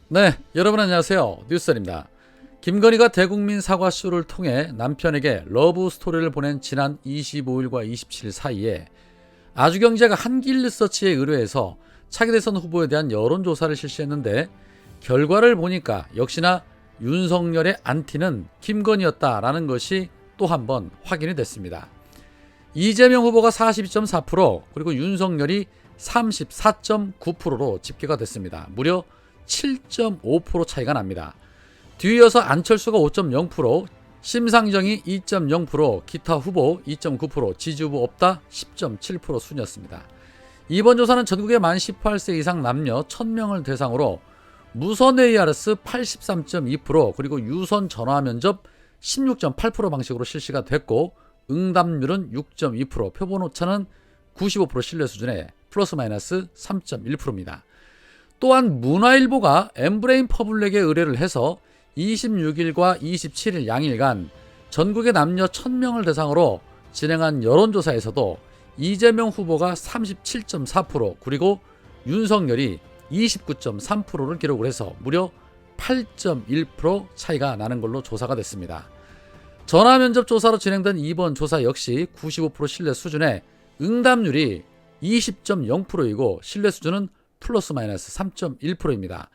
네, 여러분 안녕하세요. 뉴스입니다. 김건희가 대국민 사과쇼를 통해 남편에게 러브 스토리를 보낸 지난 25일과 27일 사이에 아주경제가 한길리서치에 의뢰해서 차기 대선 후보에 대한 여론조사를 실시했는데 결과를 보니까 역시나 윤석열의 안티는 김건희였다라는 것이 또 한 번 확인이 됐습니다. 이재명 후보가 42.4% 그리고 윤석열이 34.9%로 집계가 됐습니다. 무려 7.5% 차이가 납니다. 뒤이어서 안철수가 5.0%, 심상정이 2.0%, 기타 후보 2.9%, 지지 후보 없다 10.7% 순이었습니다. 이번 조사는 전국의 만 18세 이상 남녀 1000명을 대상으로 무선 ARS 83.2% 그리고 유선 전화 면접 16.8% 방식으로 실시가 됐고 응답률은 6.2%, 표본 오차는 95% 신뢰 수준의 플러스 마이너스 3.1%입니다. 또한 문화일보가 엠브레인 퍼블릭에 의뢰를 해서 26일과 27일 양일간 전국의 남녀 1000명을 대상으로 진행한 여론조사에서도 이재명 후보가 37.4% 그리고 윤석열이 29.3%를 기록을 해서 무려 8.1% 차이가 나는 걸로 조사가 됐습니다. 전화면접 조사로 진행된 이번 조사 역시 95% 신뢰 수준의 응답률이 20.0%이고 신뢰 수준은 플러스 마이너스 3.1%입니다.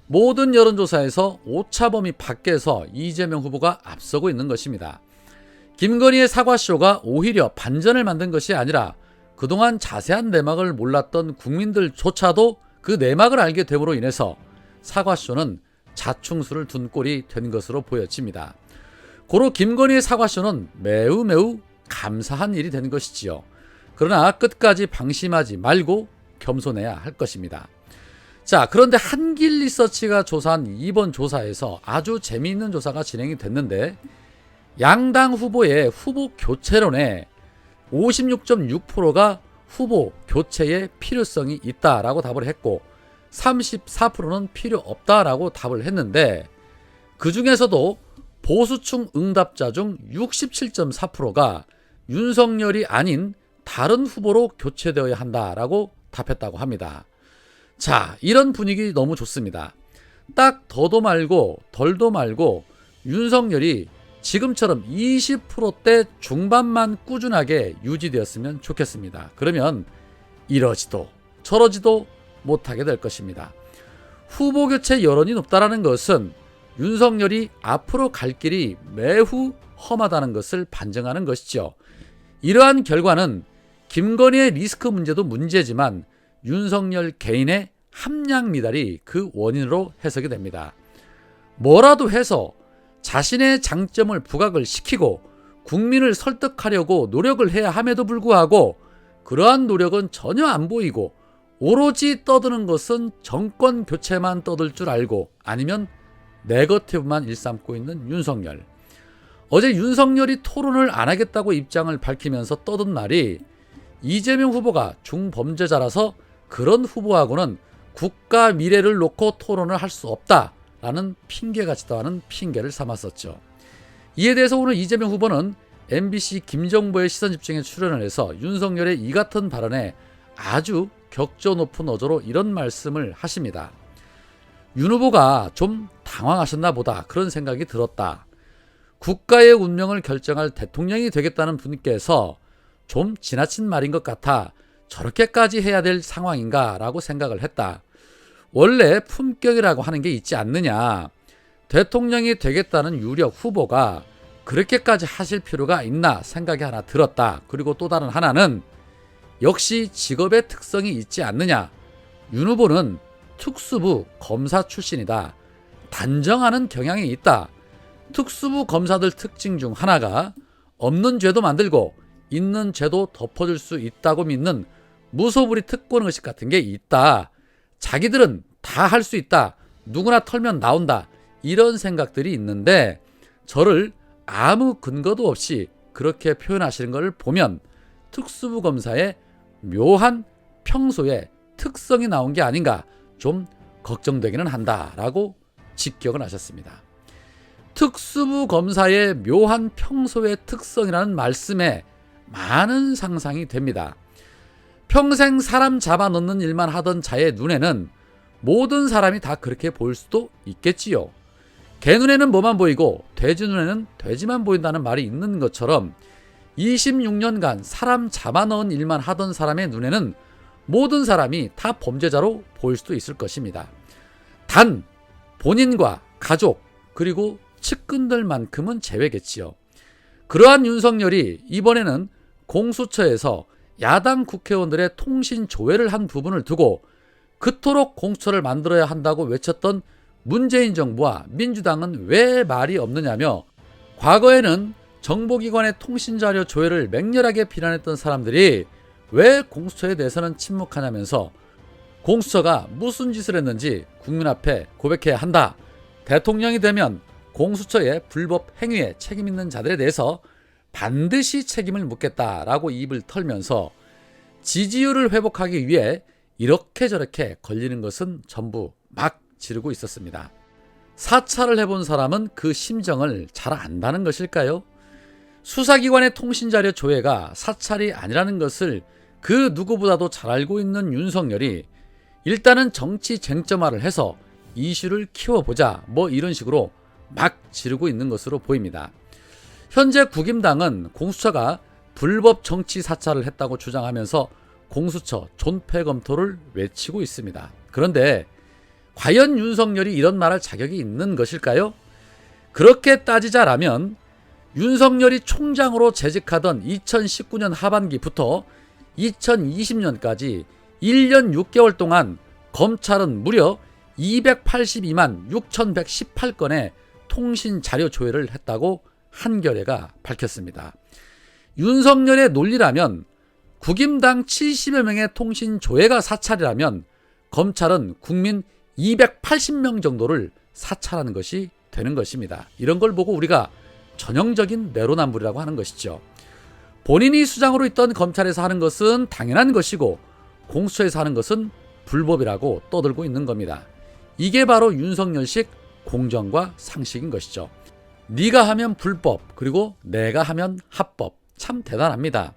모든 여론조사에서 오차 범위 밖에서 이재명 후보가 앞서고 있는 것입니다. 김건희의 사과쇼가 오히려 반전을 만든 것이 아니라 그동안 자세한 내막을 몰랐던 국민들조차도 그 내막을 알게 됨으로 인해서 사과쇼는 자충수를 둔 꼴이 된 것으로 보여집니다. 고로 김건희의 사과쇼는 매우 감사한 일이 된 것이지요. 그러나 끝까지 방심하지 말고 겸손해야 할 것입니다. 자, 그런데 한길리서치가 조사한 이번 조사에서 아주 재미있는 조사가 진행이 됐는데 양당 후보의 후보 교체론에 56.6%가 후보 교체의 필요성이 있다라고 답을 했고 34%는 필요 없다라고 답을 했는데 그 중에서도 보수층 응답자 중 67.4%가 윤석열이 아닌 다른 후보로 교체되어야 한다라고 답했다고 합니다. 자, 이런 분위기 너무 좋습니다. 딱 더도 말고 덜도 말고 윤석열이 지금처럼 20%대 중반만 꾸준하게 유지되었으면 좋겠습니다. 그러면 이러지도 저러지도 못하게 될 것입니다. 후보 교체 여론이 높다는 것은 윤석열이 앞으로 갈 길이 매우 험하다는 것을 반증하는 것이죠. 이러한 결과는 김건희의 리스크 문제도 문제지만 윤석열 개인의 함량 미달이 그 원인으로 해석이 됩니다. 뭐라도 해서 자신의 장점을 부각을 시키고 국민을 설득하려고 노력을 해야 함에도 불구하고 그러한 노력은 전혀 안 보이고 오로지 떠드는 것은 정권 교체만 떠들 줄 알고 아니면 네거티브만 일삼고 있는 윤석열. 어제 윤석열이 토론을 안 하겠다고 입장을 밝히면서 떠든 말이 이재명 후보가 중범죄자라서 그런 후보하고는 국가 미래를 놓고 토론을 할 수 없다라는 핑계 같지도 않은 핑계를 삼았었죠. 이에 대해서 오늘 이재명 후보는 MBC 김정보의 시선집중에 출연을 해서 윤석열의 이 같은 발언에 아주 격조 높은 어조로 이런 말씀을 하십니다. 윤 후보가 좀 당황하셨나 보다 그런 생각이 들었다. 국가의 운명을 결정할 대통령이 되겠다는 분께서 좀 지나친 말인 것 같아 저렇게까지 해야 될 상황인가 라고 생각을 했다. 원래 품격이라고 하는 게 있지 않느냐. 대통령이 되겠다는 유력 후보가 그렇게까지 하실 필요가 있나 생각이 하나 들었다. 그리고 또 다른 하나는 역시 직업의 특성이 있지 않느냐. 윤 후보는 특수부 검사 출신이다. 단정하는 경향이 있다. 특수부 검사들 특징 중 하나가 없는 죄도 만들고 있는 죄도 덮어줄 수 있다고 믿는 무소불위 특권의식 같은 게 있다. 자기들은 다 할 수 있다. 누구나 털면 나온다. 이런 생각들이 있는데 저를 아무 근거도 없이 그렇게 표현하시는 걸 보면 특수부 검사의 묘한 평소에 특성이 나온 게 아닌가 좀 걱정되기는 한다라고 직격을 하셨습니다. 특수부 검사의 묘한 평소의 특성이라는 말씀에 많은 상상이 됩니다. 평생 사람 잡아넣는 일만 하던 자의 눈에는 모든 사람이 다 그렇게 보일 수도 있겠지요. 개 눈에는 뭐만 보이고 돼지 눈에는 돼지만 보인다는 말이 있는 것처럼 26년간 사람 잡아넣은 일만 하던 사람의 눈에는 모든 사람이 다 범죄자로 보일 수도 있을 것입니다. 단 본인과 가족 그리고 측근들만큼은 제외겠지요. 그러한 윤석열이 이번에는 공수처에서 야당 국회의원들의 통신 조회를 한 부분을 두고 그토록 공수처를 만들어야 한다고 외쳤던 문재인 정부와 민주당은 왜 말이 없느냐며, 과거에는 정보기관의 통신자료 조회를 맹렬하게 비난했던 사람들이 왜 공수처에 대해서는 침묵하냐면서 공수처가 무슨 짓을 했는지 국민 앞에 고백해야 한다. 대통령이 되면 공수처의 불법 행위에 책임 있는 자들에 대해서 반드시 책임을 묻겠다라고 입을 털면서 지지율을 회복하기 위해 이렇게 저렇게 걸리는 것은 전부 막 지르고 있었습니다. 사찰을 해본 사람은 그 심정을 잘 안다는 것일까요? 수사기관의 통신자료 조회가 사찰이 아니라는 것을 그 누구보다도 잘 알고 있는 윤석열이 일단은 정치 쟁점화를 해서 이슈를 키워보자 뭐 이런 식으로 막 지르고 있는 것으로 보입니다. 현재 국임당은 공수처가 불법 정치 사찰을 했다고 주장하면서 공수처 존폐 검토를 외치고 있습니다. 그런데 과연 윤석열이 이런 말할 자격이 있는 것일까요? 그렇게 따지자라면 윤석열이 총장으로 재직하던 2019년 하반기부터 2020년까지 1년 6개월 동안 검찰은 무려 282만 6,118건의 통신자료 조회를 했다고 한겨레가 밝혔습니다. 윤석열의 논리라면 국임당 70여 명의 통신 조회가 사찰이라면 검찰은 국민 280명 정도를 사찰하는 것이 되는 것입니다. 이런 걸 보고 우리가 전형적인 내로남불이라고 하는 것이죠. 본인이 수장으로 있던 검찰에서 하는 것은 당연한 것이고 공수처에서 하는 것은 불법이라고 떠들고 있는 겁니다. 이게 바로 윤석열식 공정과 상식인 것이죠. 네가 하면 불법, 그리고 내가 하면 합법. 참 대단합니다.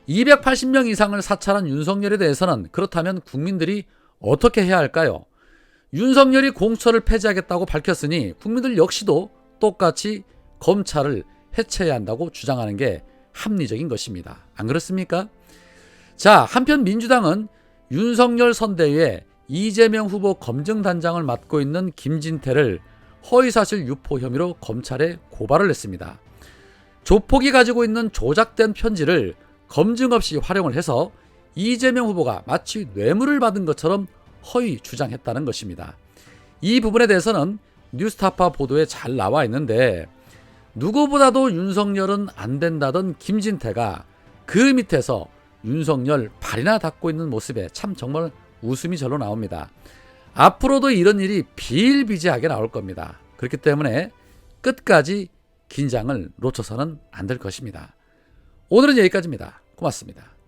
280명 이상을 사찰한 윤석열에 대해서는 그렇다면 국민들이 어떻게 해야 할까요? 윤석열이 공수처를 폐지하겠다고 밝혔으니 국민들 역시도 똑같이 검찰을 해체해야 한다고 주장하는 게 합리적인 것입니다. 안 그렇습니까? 자, 한편 민주당은 윤석열 선대위에 이재명 후보 검증단장을 맡고 있는 김진태를 허위사실 유포 혐의로 검찰에 고발을 했습니다. 조폭이 가지고 있는 조작된 편지를 검증 없이 활용을 해서 이재명 후보가 마치 뇌물을 받은 것처럼 허위 주장했다는 것입니다. 이 부분에 대해서는 뉴스타파 보도에 잘 나와 있는데, 누구보다도 윤석열은 안 된다던 김진태가 그 밑에서 윤석열 발이나 닦고 있는 모습에 참 정말 웃음이 절로 나옵니다. 앞으로도 이런 일이 비일비재하게 나올 겁니다. 그렇기 때문에 끝까지 긴장을 놓쳐서는 안 될 것입니다. 오늘은 여기까지입니다. 고맙습니다.